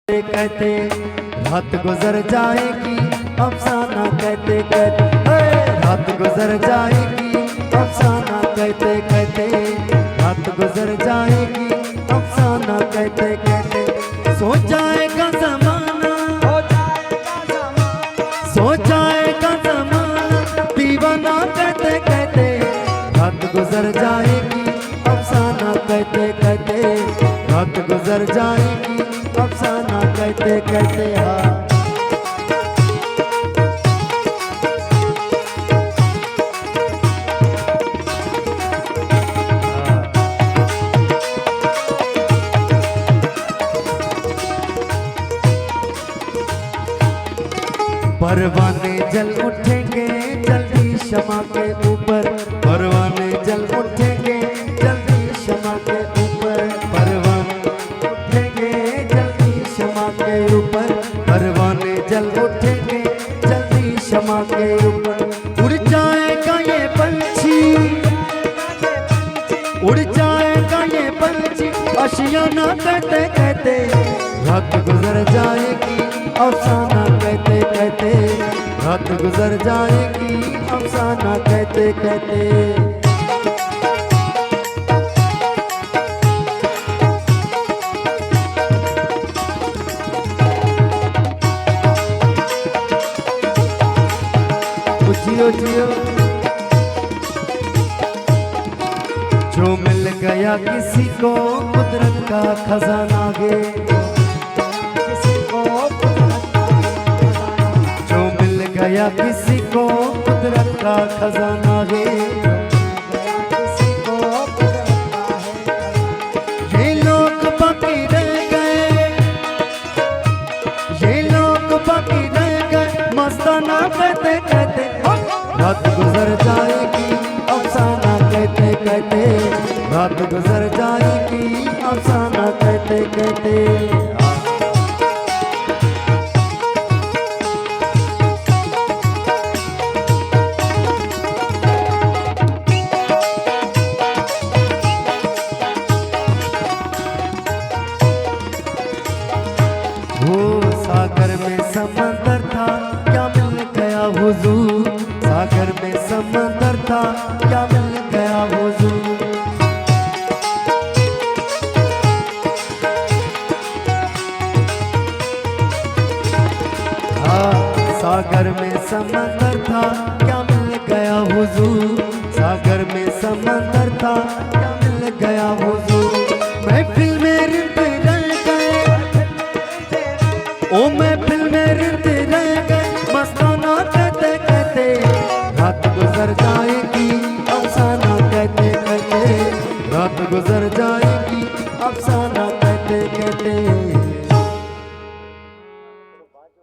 कहते रात गुजर जाएगी अफसाना कहते कहते रात गुजर जाएगी अफसाना कहते कहते रात गुजर जाएगी अफसाना कहते कहते सो जाएगा ज़माना सो जाएगा ज़माना दीवाना कहते कहते रात गुजर जाएगी अफसाना कहते कहते रात गुजर जाएगी अफसाना कहते कहते हाँ। परवाने जल उठेंगे जल्दी शमा के ऊपर, परवाने जल उठेंगे जल्दी शमा के ऊपर, परवाने उठेंगे जल्दी शमा के ऊपर, परवाने जल उठेंगे जल्दी शमा के ऊपर। उड़ जाएगा ये पंछी, उड़ जाएगा ये पंछी आशियाना कहते कहते रात गुजर जाएगी अफसाना कहते कहते रात गुजर जाएगी अफसाना कहते कहते। जियो जियो जो मिल गया किसी को कुदरत का खजाना गे, जो मिल गया किसी को कुदरत का खजाना है, ये लोग बाकी रह गए, ये लोग बाकी रह गए मस्ताना कहते कहते रात गुजर जाएगी अफसाना कहते कहते रात गुजर जाएगी अफसाना कहते कहते। सागर में समंदर था क्या मिल गया हुजूर, सागर में समंदर था क्या मिल गया हुजूर। सागर में समंदर था क्या मिल गया हुजूर, सागर में समंदर था क्या मिल गया हुजूर। महफिल में रित रह गए, ओ महफिल में रित रह गए मस्ताना कहते कहते रात गुजर जाएगी अफसाना कहते कहते रात गुजर जाएगी अफसाना कहते कहते।